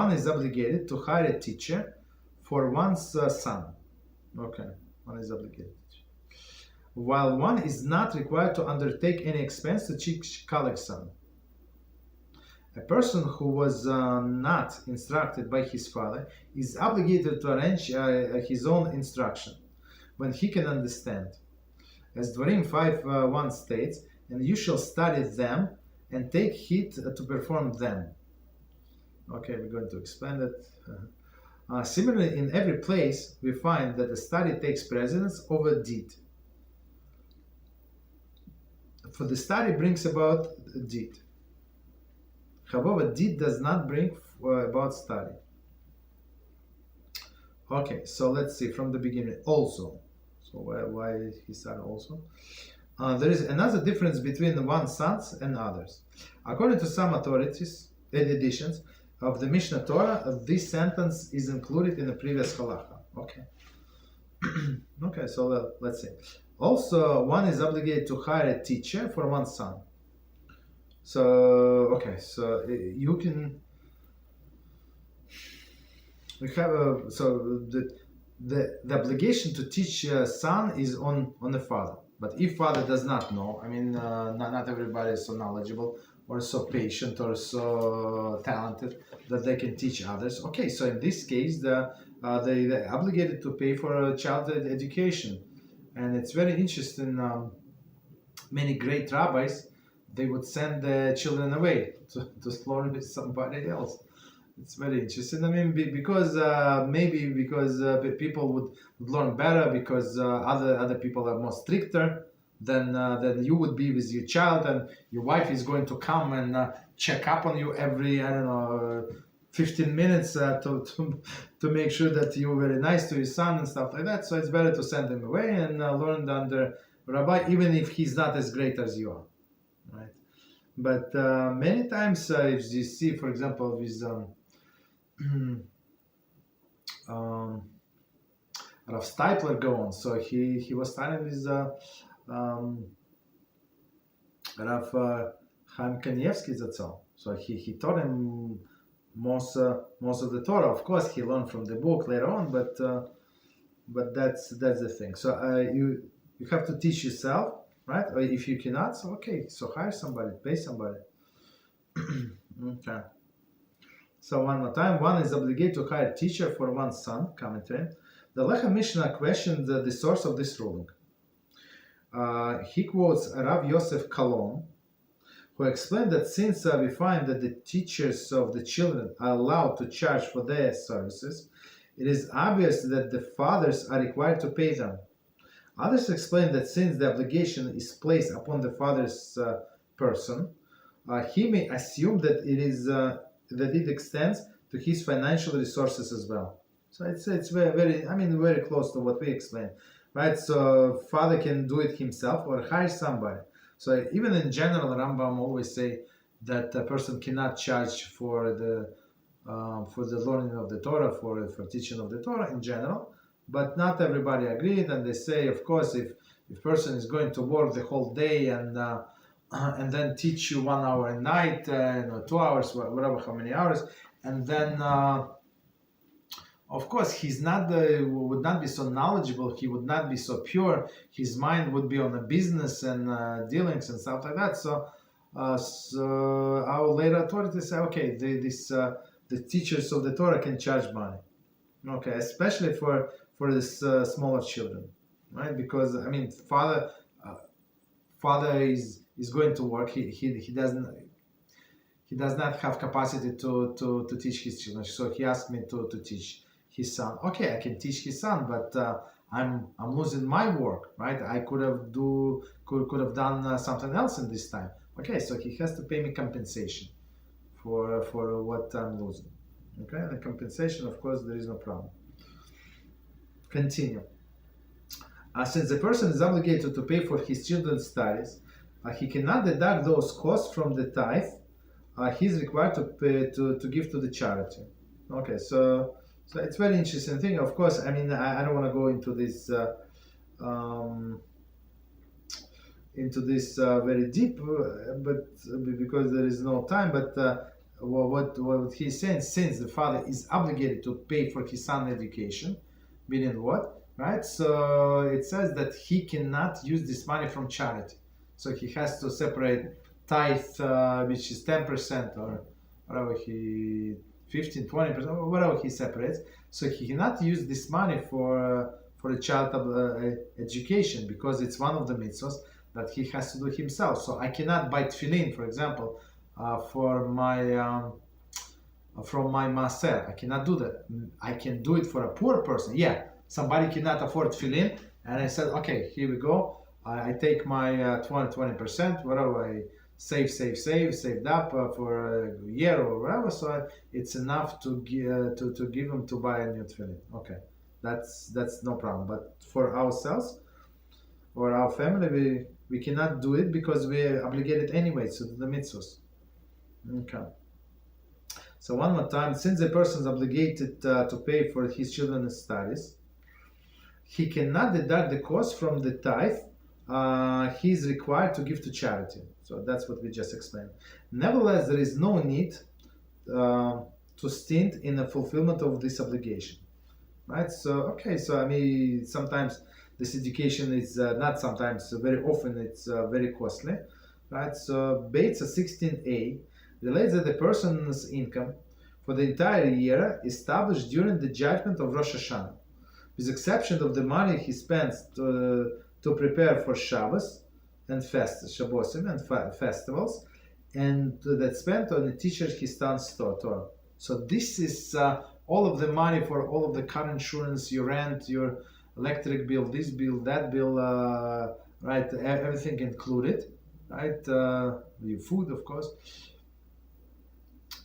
one is obligated to hire a teacher for one's son. Okay, one is obligated. While one is not required to undertake any expense to teach colleague's son. A person who was not instructed by his father is obligated to arrange his own instruction when he can understand. As Dvarim 5:1 states, and you shall study them and take heed to perform them. Okay, we're going to explain that. Similarly, in every place, we find that the study takes precedence over deed. For the study brings about deed. However, deed does not bring about study. Okay, so let's see from the beginning. Also, so why he started also? There is another difference between one's sons and others. According to some authorities, editions of the Mishnah Torah, this sentence is included in the previous Halachah. Okay. Okay, so let's see. Also, one is obligated to hire a teacher for one's son. So, okay, so you can. We have the obligation to teach a son is on the father. But if father does not know, I mean, not everybody is so knowledgeable or so patient or so talented that they can teach others. Okay, so in this case, they're obligated to pay for a child education. And it's very interesting, many great rabbis, they would send their children away to learn with somebody else. It's very interesting. I mean, because people would learn better, because other people are more stricter than you would be with your child, and your wife is going to come and check up on you every 15 minutes to make sure that you're very nice to your son and stuff like that. So it's better to send him away and learn under Rabbi, even if he's not as great as you are, right? But many times, if you see, for example, with Rav Steipler go on. So he was studying with Rav Chaim Kanievsky Zatzal. So he taught him most of the Torah. Of course, he learned from the book later on, but that's the thing. So you have to teach yourself, right? Or if you cannot, so okay, so hire somebody, pay somebody. Okay. So one more time, one is obligated to hire a teacher for one's son. Commentary. The Lechem Mishnah questioned the source of this ruling. He quotes Rav Yosef Kalon, who explained that since we find that the teachers of the children are allowed to charge for their services, it is obvious that the fathers are required to pay them. Others explain that since the obligation is placed upon the father's person, he may assume that it extends to his financial resources as well. So it's very very close to what we explained, right? So father can do it himself or hire somebody. So even in general, Rambam always say that a person cannot charge for the learning of the Torah, for teaching of the Torah in general. But not everybody agreed, and they say, of course, if person is going to work the whole day and then teach you 1 hour a night, 2 hours, whatever, how many hours, and then of course he's would not be so knowledgeable, he would not be so pure, his mind would be on the business and dealings and stuff like that. So our later authorities say, okay, the teachers of the Torah can charge money, okay, especially for this smaller children, right? Because I mean, father is going to work. He does not have capacity to teach his children. So he asked me to teach his son. Okay, I can teach his son, but I'm losing my work, right? I could have done something else in this time. Okay, so he has to pay me compensation for what I'm losing. Okay, and the compensation, of course, there is no problem. Continue. Since the person is obligated to pay for his children's studies, he cannot deduct those costs from the tithe he is required to pay, to give to the charity. Okay, so it's very interesting thing. Of course, I mean, I don't want to go into this very deep, but because there is no time. But what he's saying, since the father is obligated to pay for his son's education, meaning what, right? So it says that he cannot use this money from charity. So he has to separate tithe, which is 10% or whatever 15, 20%, or whatever he separates. So he cannot use this money for a child education, because it's one of the mitzvahs that he has to do himself. So I cannot buy tefillin, for example, for my from my maser. I cannot do that. I can do it for a poor person. Yeah, somebody cannot afford tefillin, and I said, okay, here we go. I take my 20%, whatever I saved up for a year or whatever. So it's enough to give them to buy a new tefillin. Okay, that's no problem. But for ourselves or our family, we cannot do it because we are obligated anyway to the mitzvahs. Okay. So one more time, since the person is obligated to pay for his children's studies, he cannot deduct the cost from the tithe he is required to give to charity. So that's what we just explained. Nevertheless, there is no need to stint in the fulfillment of this obligation. Right? So, okay, so I mean, sometimes this education is not sometimes, very often it's very costly. Right? So, Beezrat 16a relates that the person's income for the entire year established during the judgment of Rosh Hashanah, with exception of the money he spends to prepare for Shabbos and Shabbosim and festivals, and that's spent on the teacher his son's Torah. So this is all of the money for all of the car insurance, your rent, your electric bill, this bill, that bill, right? Everything included, right? Your food, of course,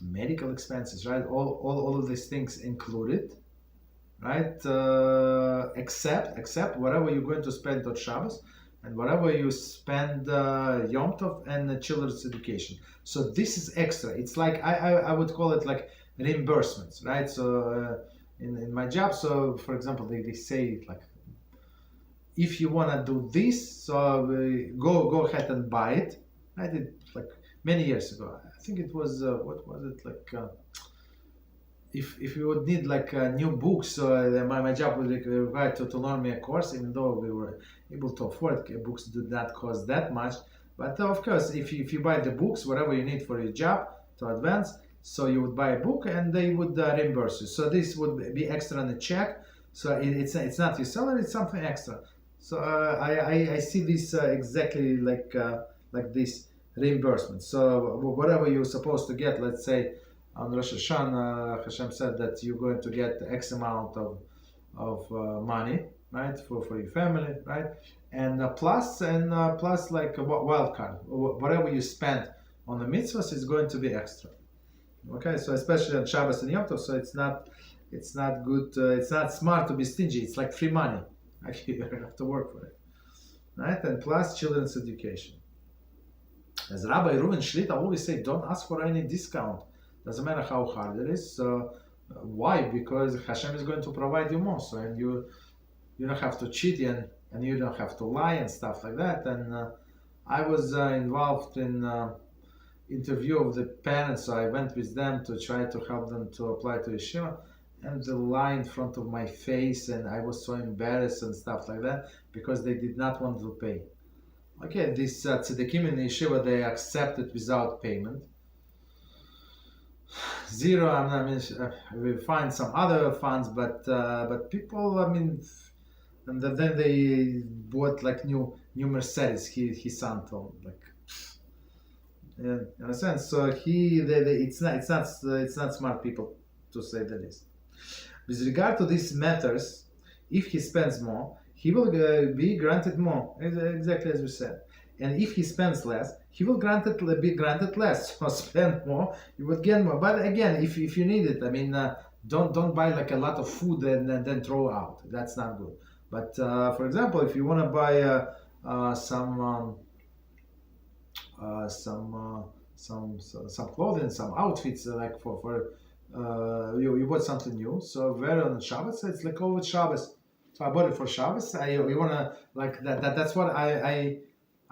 medical expenses, right? All of these things included, right? Except whatever you're going to spend on Shabbos and whatever you spend Yom Tov and the children's education. So this is extra. It's like I would call it like reimbursements, right? So in my job, so for example, they say like, if you want to do this, so go ahead and buy it. I did like many years ago. I think it was what was it like? If you would need like new books, so my job would require to learn me a course, even though we were able to afford books do not cost that much. But of course, if you buy the books, whatever you need for your job to advance, so you would buy a book and they would reimburse you. So this would be extra on the check. So it's not your salary, it's something extra. So I see this exactly like this reimbursement. So whatever you're supposed to get, let's say on Rosh Hashanah, HaShem said that you're going to get X amount of money, right, for your family, right, and plus like a wild card, whatever you spend on the mitzvahs is going to be extra. Okay, so especially on Shabbos and Yom Tov, so it's not good, it's not smart to be stingy. It's like free money. Actually, you have to work for it, right? And plus children's education. As Rabbi Reuven Shlita always say, don't ask for any discount. Doesn't matter how hard it is. So why? Because HaShem is going to provide you more. So and you don't have to cheat and you don't have to lie and stuff like that. And I was involved in interview of the parents, so I went with them to try to help them to apply to yeshiva, and the lie in front of my face, and I was so embarrassed and stuff like that because they did not want to pay. Okay, this tzedekим in yeshiva, they accepted without payment. Zero. I mean, we find some other funds, but people, I mean, and then they bought like new Mercedes. His son told, like, yeah, in a sense. So it's not smart people, to say the least. With regard to these matters, if he spends more, he will be granted more, exactly as we said. And if he spends less, he will be granted less. So spend more, you would get more. But again, if you need it, I mean, don't buy like a lot of food and then throw out. That's not good. But for example, if you want to buy some clothing, some outfits, like for you bought something new, so wear on Shabbos, so it's like over Shabbos. So I bought it for Shabbos. You wanna like that. That's what I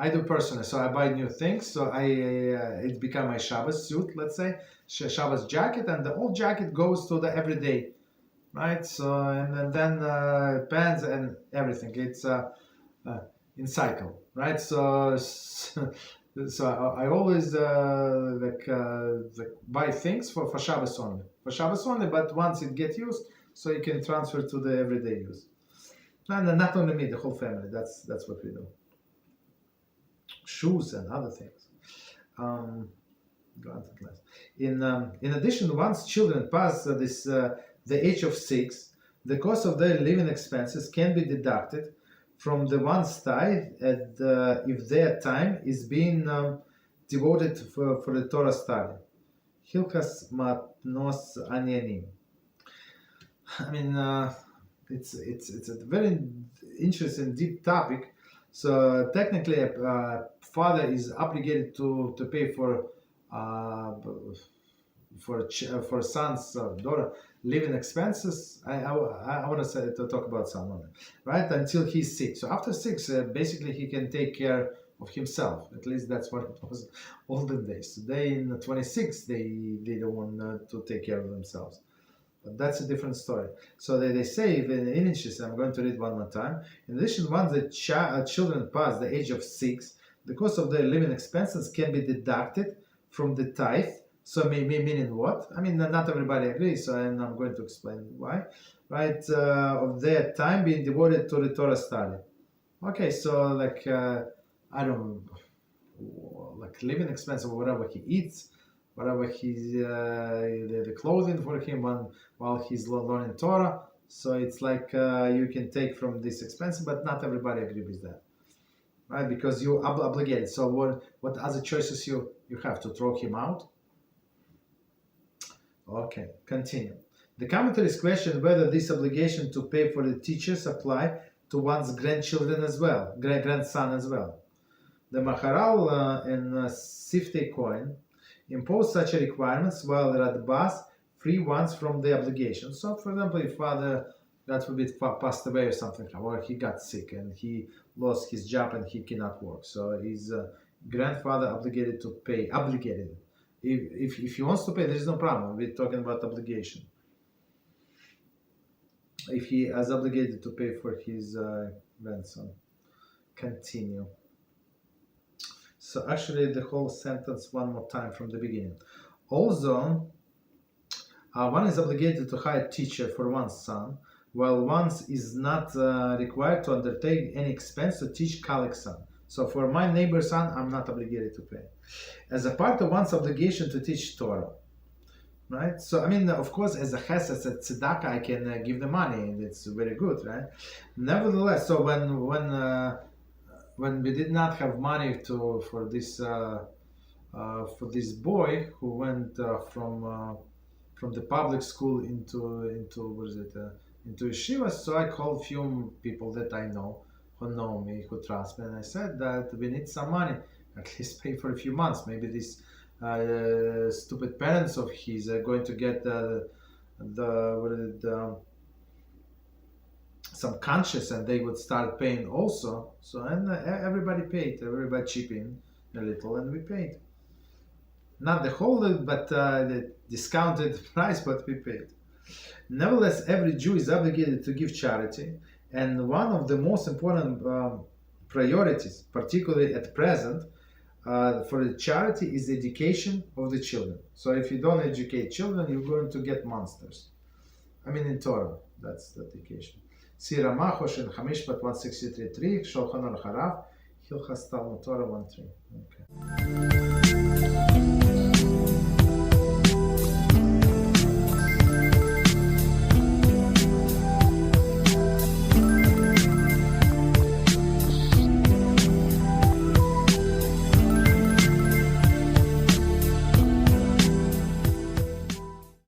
I do personally. So I buy new things. So it become my Shabbos suit, let's say, Shabbos jacket, and the old jacket goes to the everyday, right? So and then pants and everything. It's in cycle, right? So I always buy things for Shabbos only, but once it gets used, so you can transfer to the everyday use. And not only me, the whole family. That's what we do. Shoes and other things. In addition, once children pass the age of 6, the cost of their living expenses can be deducted from the one's tithe if their time is being devoted for the Torah study. Hilchos matnos anyanim. I mean, it's a very interesting, deep topic. So technically, a father is obligated to pay for son's daughter living expenses. I want to talk about someone, right? Until he's 6. So after 6, basically he can take care of himself. At least that's what it was olden days. Today in 26, they don't want to take care of themselves. But that's a different story. So they say in inches, I'm going to read one more time. In addition, once the children pass the age of 6, the cost of their living expenses can be deducted from the tithe. So meaning what? I mean, not everybody agrees, so I'm going to explain why. Right? Of their time being devoted to the Torah study. Okay, so I don't know, like living expense or whatever he eats, whatever he's the clothing for him while he's learning Torah. So it's like you can take from this expense, but not everybody agrees with that, right? Because you're obligated. So what other choices you have? To throw him out? Okay, continue. The commentaries question whether this obligation to pay for the teachers apply to one's grandchildren as well, grandson as well. The Maharal and Siftei Cohen impose such requirements, while Radbaz free ones from the obligation. So, for example, if father, God forbid, passed away or something, or he got sick and he lost his job and he cannot work, so his grandfather obligated to pay. If he wants to pay, there is no problem. We're talking about obligation. If he is obligated to pay for his grandson. Continue. So actually the whole sentence one more time from the beginning. Also, one is obligated to hire a teacher for one's son, while one is not required to undertake any expense to teach colleague's son. So for my neighbor's son, I'm not obligated to pay. As a part of one's obligation to teach Torah, right? So I mean, of course, as a chesed, as a tzedakah, I can give the money, and it's very good, right? Nevertheless, so when we did not have money for this boy who went from the public school into yeshiva, so I called few people that I know who know me, who trust me, and I said that we need some money, at least pay for a few months. Maybe these stupid parents of his are going to get some conscience, and they would start paying also. So and everybody paid, everybody chipped in a little, and we paid. Not the whole, but the discounted price, but we paid. Nevertheless, every Jew is obligated to give charity, and one of the most important priorities, particularly at present, for the charity is the education of the children. So if you don't educate children, you're going to get monsters. I mean, in Torah, that's the education. See Ramah, Hoshen Hamishpat 163.3, Shulchan Aruch Harav, Hilchos Talmud Torah 1.3. Okay.